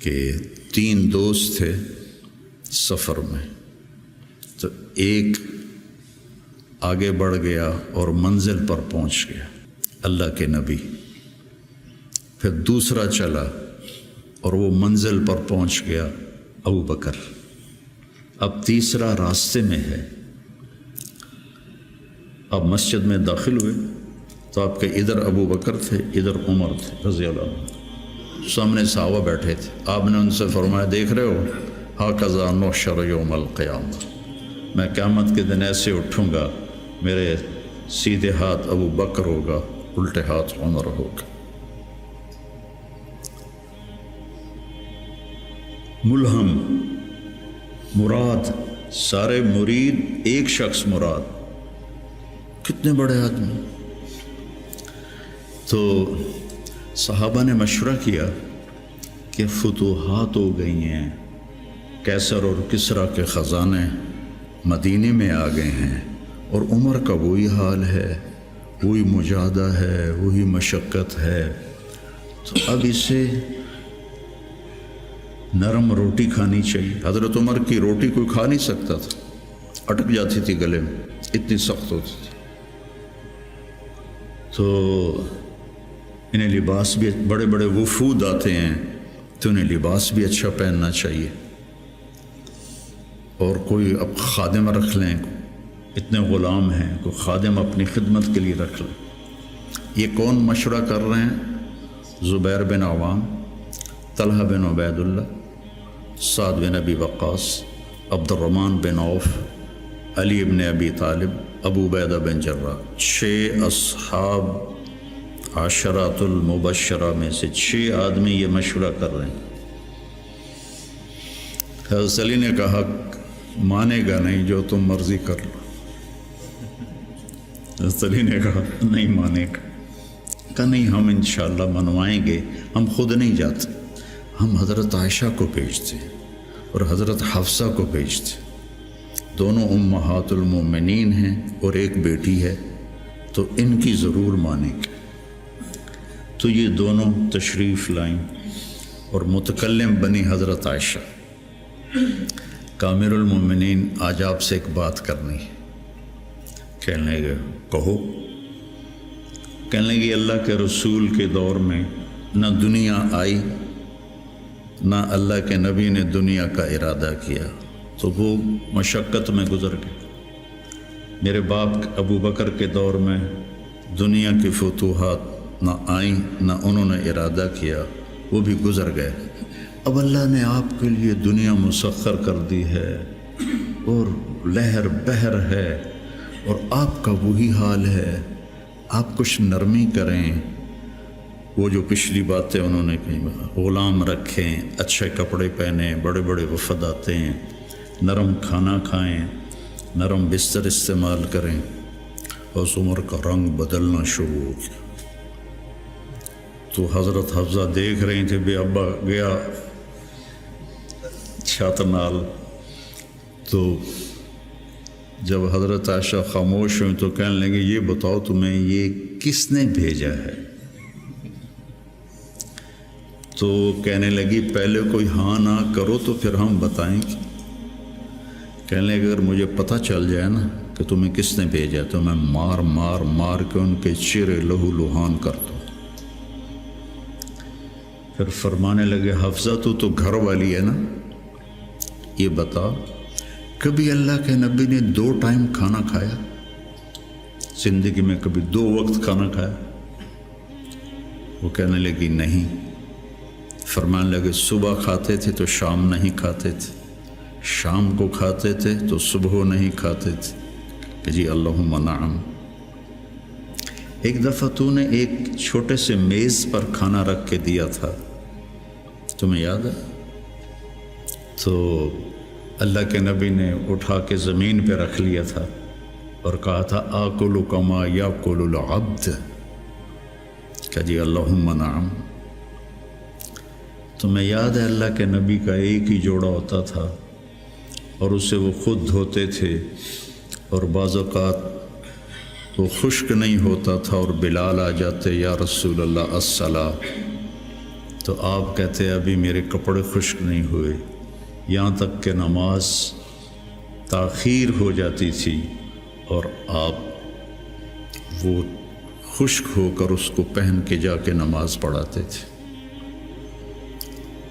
کہ 3 دوست تھے سفر میں، تو ایک آگے بڑھ گیا اور منزل پر پہنچ گیا، اللہ کے نبی، پھر دوسرا چلا اور وہ منزل پر پہنچ گیا، ابو بکر، اب تیسرا راستے میں ہے۔ اب مسجد میں داخل ہوئے تو آپ کے ادھر ابو بکر تھے، ادھر عمر تھے رضی اللہ عنہ، سامنے صحابہ بیٹھے تھے۔ آپ نے ان سے فرمایا، دیکھ رہے ہو ہاکذا نحشر یوم القیامہ، میں قیامت کے دن ایسے اٹھوں گا، میرے سیدھے ہاتھ ابو بکر ہوگا، الٹے ہاتھ عمر ہوگا۔ ملہم مراد، سارے مرید، ایک شخص مراد، کتنے بڑے آدمی۔ تو صحابہ نے مشورہ کیا کہ فتوحات ہو گئی ہیں، کیسر اور کسریٰ کے خزانے مدینے میں آ گئے ہیں، اور عمر کا وہی حال ہے، وہی مجاہدہ ہے، وہی مشقت ہے، تو اب اسے نرم روٹی کھانی چاہیے۔ حضرت عمر کی روٹی کوئی کھا نہیں سکتا تھا، اٹک جاتی تھی گلے میں، اتنی سخت ہوتی تھی۔ تو انہیں لباس بھی، بڑے بڑے وفود آتے ہیں تو انہیں لباس بھی اچھا پہننا چاہیے، اور کوئی اب خادم رکھ لیں، اتنے غلام ہیں، کوئی خادم اپنی خدمت کے لیے رکھ لیں۔ یہ کون مشورہ کر رہے ہیں؟ زبیر بن عوام، طلحہ بن عبید اللہ، سعد بن ابی وقاص، عبد الرحمن بن عوف، علی بن ابی طالب، ابو عبیدہ بن جراح، 6 اصحاب عشرات المبشرہ میں سے 6 آدمی یہ مشورہ کر رہے ہیں۔ حضرت علی نے کہا، مانے گا نہیں، جو تم مرضی کر لو۔ حضرت علی نے کہا نہیں مانے گا، کہا نہیں، ہم انشاءاللہ منوائیں گے، ہم خود نہیں جاتے، ہم حضرت عائشہ کو بھیجتے اور حضرت حفصہ کو بھیجتے، دونوں امہات المومنین ہیں اور ایک بیٹی ہے، تو ان کی ضرور مانیں گے۔ تو یہ دونوں تشریف لائیں اور متکلم بنی حضرت عائشہ، کامر المومنین، آج آپ سے ایک بات کرنی ہے۔ کہنے لگے کہو۔ کہنے لگے اللہ کے رسول کے دور میں نہ دنیا آئی، نہ اللہ کے نبی نے دنیا کا ارادہ کیا، تو وہ مشقت میں گزر گئے۔ میرے باپ ابو بکر کے دور میں دنیا کی فتوحات نہ آئیں، نہ انہوں نے ارادہ کیا، وہ بھی گزر گئے۔ اب اللہ نے آپ کے لیے دنیا مسخر کر دی ہے اور لہر بہر ہے، اور آپ کا وہی حال ہے، آپ کچھ نرمی کریں۔ وہ جو پچھلی باتیں انہوں نے کہیں، غلام رکھیں، اچھے کپڑے پہنیں، بڑے بڑے وفد آتے ہیں، نرم کھانا کھائیں، نرم بستر استعمال کریں۔ اور عمر کا رنگ بدلنا شروع ہو گیا۔ تو حضرت حفصہ دیکھ رہی تھے، بے ابا گیا چھت نال، تو جب حضرت عائشہ خاموش ہوئی تو کہنے لگے، یہ بتاؤ تمہیں یہ کس نے بھیجا ہے؟ تو کہنے لگی، پہلے کوئی ہاں نہ کرو تو پھر ہم بتائیں گے۔ کہنے لگے، اگر مجھے پتہ چل جائے نا کہ تمہیں کس نے بھیجا تو میں مار مار مار کے ان کے چہرے لہو لہان کر دوں۔ پھر فرمانے لگے، حفصہ تو گھر والی ہے نا، یہ بتا کبھی اللہ کے نبی نے 2 ٹائم کھانا کھایا؟ زندگی میں کبھی 2 وقت کھانا کھایا؟ وہ کہنے لگی نہیں۔ فرمانے لگے، صبح کھاتے تھے تو شام نہیں کھاتے تھے، شام کو کھاتے تھے تو صبح نہیں کھاتے تھے، کہ جی اللہم نعم۔ ایک دفعہ تو نے ایک چھوٹے سے میز پر کھانا رکھ کے دیا تھا، تمہیں یاد ہے؟ تو اللہ کے نبی نے اٹھا کے زمین پہ رکھ لیا تھا اور کہا تھا، آکل کما یاکل العبد، کہ جی اللہم نعم۔ تمہیں یاد ہے اللہ کے نبی کا ایک ہی جوڑا ہوتا تھا اور اسے وہ خود دھوتے تھے، اور بعض اوقات وہ خشک نہیں ہوتا تھا اور بلال آ جاتے، یا رسول اللہ الصلاۃ، تو آپ کہتے ابھی میرے کپڑے خشک نہیں ہوئے، یہاں تک کہ نماز تاخیر ہو جاتی تھی اور آپ وہ خشک ہو کر اس کو پہن کے جا کے نماز پڑھاتے تھے۔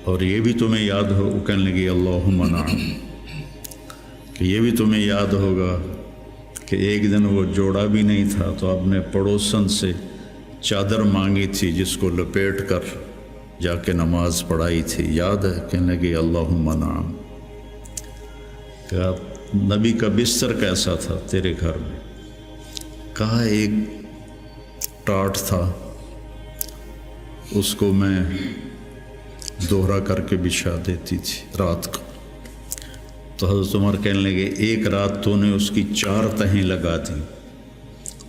اور یہ بھی تمہیں یاد ہو، وہ کہنے لگی اللہم نعم، کہ یہ بھی تمہیں یاد ہوگا کہ ایک دن وہ جوڑا بھی نہیں تھا تو آپ نے پڑوسن سے چادر مانگی تھی جس کو لپیٹ کر جا کے نماز پڑھائی تھی، یاد ہے؟ کہنے لگی اللہم نعم۔ کہ نبی کا بستر کیسا تھا تیرے گھر میں؟ کہا ایک ٹاٹ تھا، اس کو میں دوہرا کر کے بچھا دیتی تھی رات کو۔ تو حضرت عمر کہنے لگے ایک رات تو نے اس کی 4 تہیں لگا دی،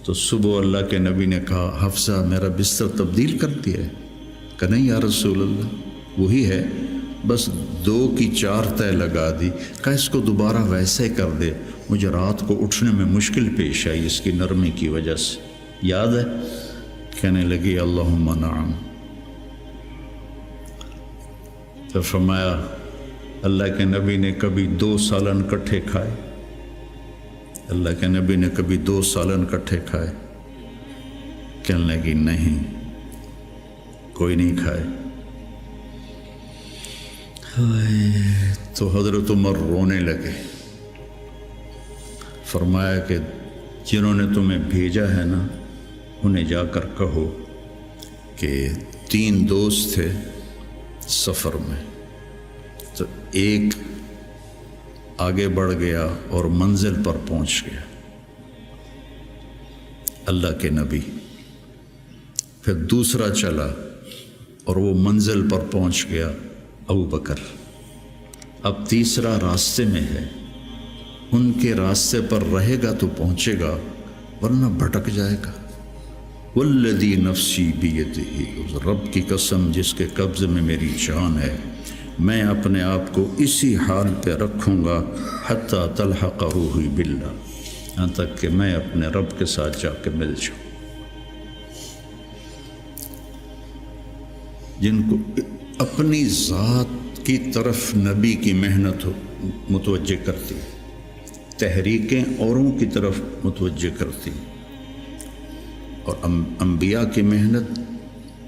تو صبح اللہ کے نبی نے کہا حفصہ میرا بستر تبدیل کر دیا ہے؟ کہ نہیں یا رسول اللہ وہی ہے، بس 2 کی 4 تہ لگا دی۔ کہا اس کو دوبارہ ویسے کر دے، مجھے رات کو اٹھنے میں مشکل پیش آئی اس کی نرمی کی وجہ سے، یاد ہے؟ کہنے لگی اللہم نعم۔ تو فرمایا اللہ کے نبی نے کبھی 2 سالن کٹھے کھائے؟ اللہ کے نبی نے کبھی 2 سالن کٹھے کھائے؟ کہنے لگی نہیں، کوئی نہیں کھائے۔ تو حضرت عمر رونے لگے، فرمایا کہ جنہوں نے تمہیں بھیجا ہے نا انہیں جا کر کہو کہ 3 دوست تھے سفر میں، تو ایک آگے بڑھ گیا اور منزل پر پہنچ گیا اللہ کے نبی، پھر دوسرا چلا اور وہ منزل پر پہنچ گیا ابو بکر، اب تیسرا راستے میں ہے، ان کے راستے پر رہے گا تو پہنچے گا ورنہ بھٹک جائے گا۔ والذی نفسی بیدہ، اس رب کی قسم جس کے قبضے میں میری جان ہے، میں اپنے آپ کو اسی حال پہ رکھوں گا حتی تلحقہ باللہ، یہاں تک کہ میں اپنے رب کے ساتھ جا کے مل جاؤں۔ جن کو اپنی ذات کی طرف نبی کی محنت متوجہ کرتی، تحریکیں اوروں کی طرف متوجہ کرتی، اور انبیاء کی محنت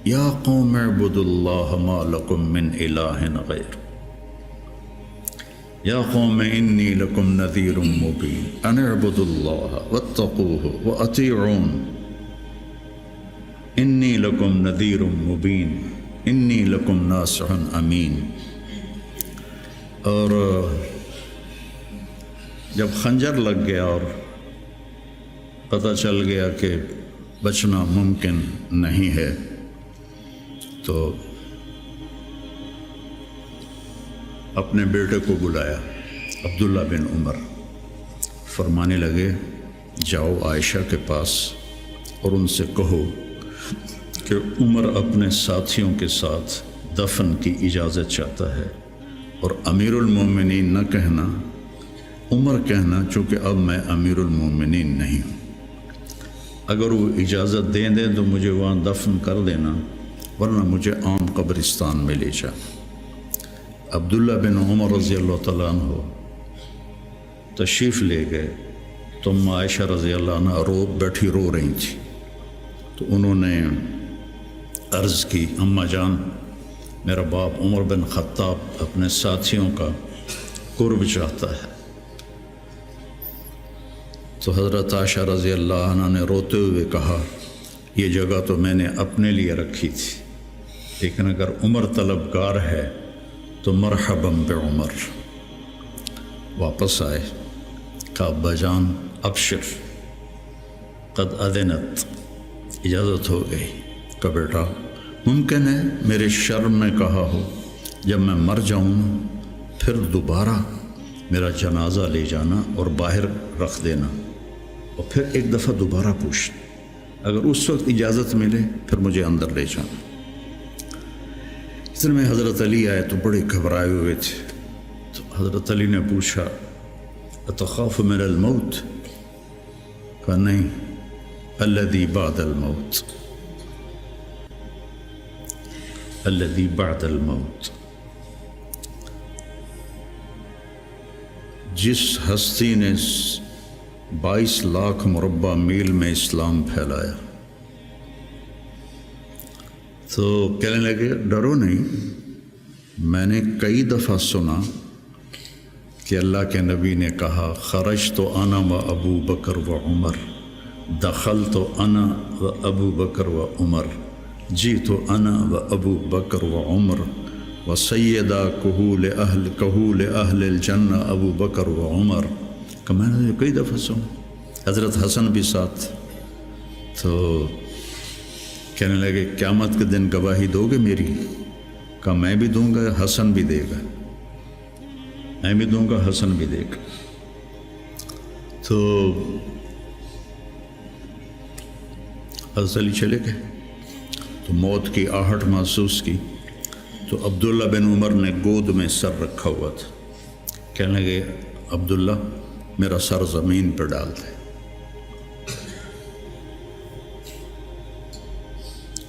یا قوم اعبدوا اللہ ما لکم من الہ غیر، یا قوم انی لکم نذیر مبین ان اعبدوا اللہ واتقوہ واطیعون انی لکم نذیر مبین انی لکم ناصح امین۔ اور جب خنجر لگ گیا اور پتہ چل گیا کہ بچنا ممکن نہیں ہے، تو اپنے بیٹے کو بلایا عبداللہ بن عمر، فرمانے لگے جاؤ عائشہ کے پاس اور ان سے کہو کہ عمر اپنے ساتھیوں کے ساتھ دفن کی اجازت چاہتا ہے، اور امیر المومنین نہ کہنا، عمر کہنا، چونکہ اب میں امیر المومنین نہیں ہوں۔ اگر وہ اجازت دیں تو مجھے وہاں دفن کر دینا، ورنہ مجھے عام قبرستان میں لے جا۔ عبداللہ بن عمر رضی اللہ تعالیٰ عنہ تشریف لے گئے تو عائشہ رضی اللہ عنہ بیٹھی رو رہی تھی، تو انہوں نے عرض کی اماں جان میرا باپ عمر بن خطاب اپنے ساتھیوں کا قرب چاہتا ہے۔ تو حضرت عائشہ رضی اللہ عنہ نے روتے ہوئے کہا یہ جگہ تو میں نے اپنے لیے رکھی تھی، لیکن اگر عمر طلبگار ہے تو مرحباً بعمر۔ واپس آئے، کہا ابا جان ابشر قد اذنت، اجازت ہو گئی۔ کہ بیٹا ممکن ہے میرے شرم میں کہا ہو جب میں مر جاؤں پھر دوبارہ میرا جنازہ لے جانا اور باہر رکھ دینا، اور پھر ایک دفعہ دوبارہ پوچھنا، اگر اس وقت اجازت ملے پھر مجھے اندر لے جانا۔ اس میں حضرت علی آئے تو بڑے گھبرائے ہوئے تھے، تو حضرت علی نے پوچھا اتخاف من الموت؟ کہا نہیں، الذی بعد الموت۔ الذی بعد الموت، جس ہستی نے 22 لاکھ مربع میل میں اسلام پھیلایا، تو کہنے لگے ڈرو نہیں، میں نے کئی دفعہ سنا کہ اللہ کے نبی نے کہا خرجت انا و ابو بکر و عمر، دخلت انا و ابو بکر و عمر، جیت انا و ابو بکر و عمر و سیدہ کہول اہل الجنہ ابو بکر و عمر۔ کہ میں نے کئی دفعہ سنا، حضرت حسن بھی ساتھ۔ تو کہنے لگے قیامت کے دن گواہی دو گے میری؟ کہا میں بھی دوں گا، حسن بھی دے گا، میں بھی دوں گا، حسن بھی دے گا۔ تو حضرت علی چلے گئے، تو موت کی آہٹ محسوس کی، تو عبداللہ بن عمر نے گود میں سر رکھا ہوا تھا، کہنے لگے عبداللہ میرا سر زمین پر ڈال دے۔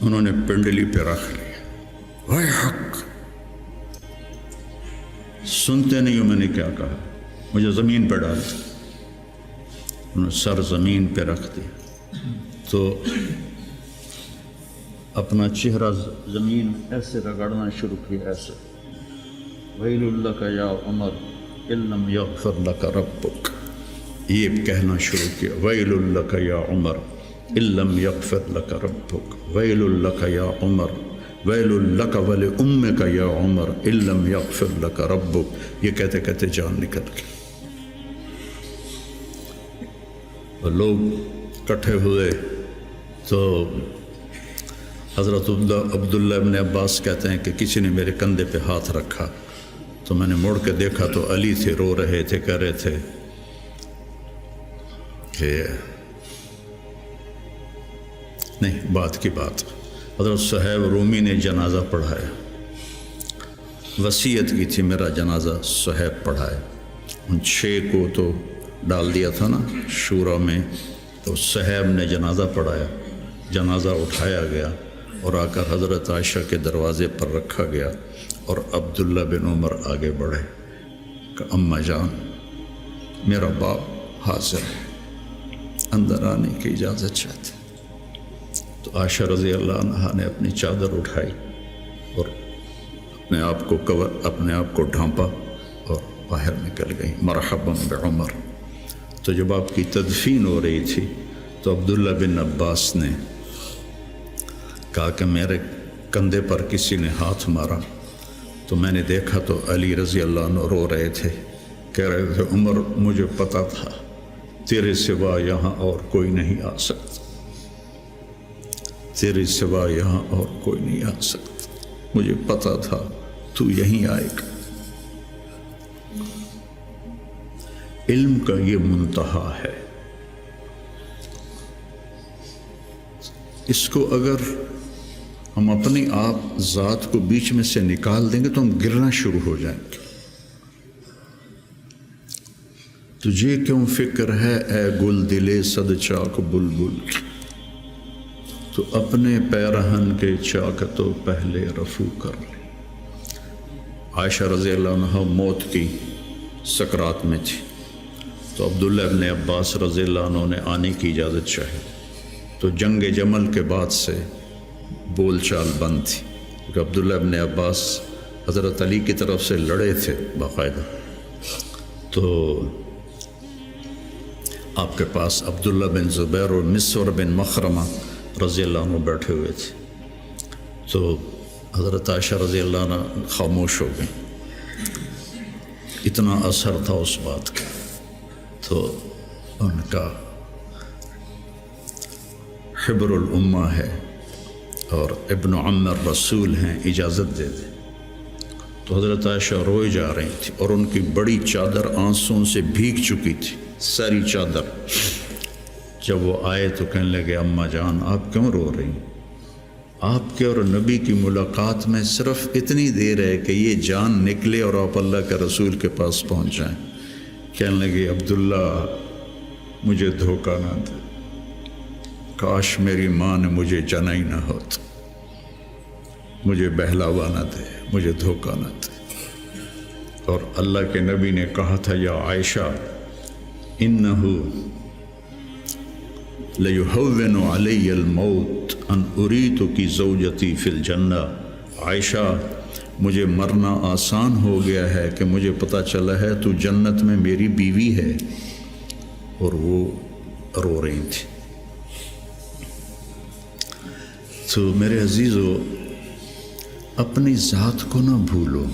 انہوں نے پنڈلی پہ رکھ لیا، وائے حق، سنتے نہیں ہو میں نے کیا کہا، مجھے زمین پہ ڈال دے۔ انہوں نے سر زمین پہ رکھ دیا، تو اپنا چہرہ زمین ایسے رگڑنا شروع کیا، ایسے ویل لک یا عمر ان لم یغفر لک ربک، یہ کہنا شروع کیا، ویل لک یا عمر ان لم یغفر لک ربک، ویل لک یا عمر، ویل لک ولامک یا عمر ان لم یغفر لک ربک۔ یہ کہتے کہتے جان نکل گئی، اور لوگ اکٹھے ہوئے۔ تو حضرت عبداللہ ابن عباس کہتے ہیں کہ کسی نے میرے کندھے پہ ہاتھ رکھا، تو میں نے مڑ کے دیکھا تو علی تھے، رو رہے تھے، کہہ رہے تھے کہ نہیں، بات کی بات، حضرت صہیب رومی نے جنازہ پڑھایا، وصیت کی تھی میرا جنازہ صہیب پڑھائے، ان 6 کو تو ڈال دیا تھا نا شورا میں، تو صہیب نے جنازہ پڑھایا، جنازہ اٹھایا گیا اور آ کر حضرت عائشہ کے دروازے پر رکھا گیا، اور عبداللہ بن عمر آگے بڑھے کہ اماں جان میرا باپ حاضر ہے، اندر آنے کی اجازت چاہتے۔ تو عائشہ رضی اللہ عنہا نے اپنی چادر اٹھائی اور اپنے آپ کو ڈھانپا اور باہر نکل گئی، مرحبا بعمر۔ تو جب آپ کی تدفین ہو رہی تھی تو عبداللہ بن عباس نے کہا کہ میرے کندھے پر کسی نے ہاتھ مارا، تو میں نے دیکھا تو علی رضی اللہ عنہ رو رہے تھے، کہہ رہے تھے عمر مجھے پتا تھا تیرے سوا یہاں اور کوئی نہیں آ سکتا، تیرے سوا یہاں اور کوئی نہیں آ سکتا، مجھے پتا تھا تو یہیں آئے گا۔ علم کا یہ منتہا ہے، اس کو اگر ہم اپنی آپ ذات کو بیچ میں سے نکال دیں گے تو ہم گرنا شروع ہو جائیں گے۔ تجھے کیوں فکر ہے اے گل دلے صد چاک بلبل، تو اپنے پیرہن کے چاک تو پہلے رفو کر لے۔ عائشہ رضی اللہ عنہ موت کی سکرات میں تھی، تو عبداللہ ابن عباس رضی اللہ عنہ نے آنے کی اجازت چاہی، تو جنگ جمل کے بعد سے بول چال بند تھی، کیونکہ عبداللہ ابن عباس حضرت علی کی طرف سے لڑے تھے باقاعدہ۔ تو آپ کے پاس عبداللہ بن زبیر اور مسور بن مخرمہ رضی اللہ عنہ بیٹھے ہوئے تھے، تو حضرت عائشہ رضی اللہ عنہ خاموش ہو گئیں، اتنا اثر تھا اس بات کا۔ تو ان کا حبر الامہ ہے اور ابن عم الرسول ہیں، اجازت دے دیں۔ تو حضرت عائشہ روئے جا رہی تھی اور ان کی بڑی چادر آنسوں سے بھیگ چکی تھی، ساری چادر۔ جب وہ آئے تو کہنے لگے اماں جان آپ کیوں رو رہی ہیں؟ آپ کے اور نبی کی ملاقات میں صرف اتنی دیر ہے کہ یہ جان نکلے اور آپ اللہ کے رسول کے پاس پہنچ جائیں۔ کہنے لگے عبداللہ مجھے دھوکہ نہ دے، کاش میری ماں نے مجھے جنا ہی نہ ہوتا، مجھے بہلاوا نہ دے، مجھے دھوکہ نہ دے۔ اور اللہ کے نبی نے کہا تھا یا عائشہ انہو لیہون علی الموت ان اریتکی زوجتی فی الجنہ، عائشہ مجھے مرنا آسان ہو گیا ہے کہ مجھے پتہ چلا ہے تو جنت میں میری بیوی ہے۔ اور وہ رو رہی تھی۔ تو میرے عزیزو، اپنی ذات کو نہ بھولو،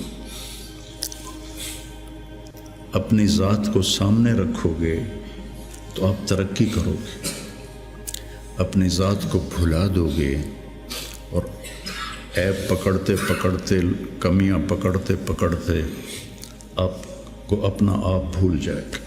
اپنی ذات کو سامنے رکھو گے تو آپ ترقی کرو گے، اپنی ذات کو بھلا دو گے اور عیب پکڑتے پکڑتے، کمیاں پکڑتے پکڑتے آپ کو اپنا آپ بھول جائے گا۔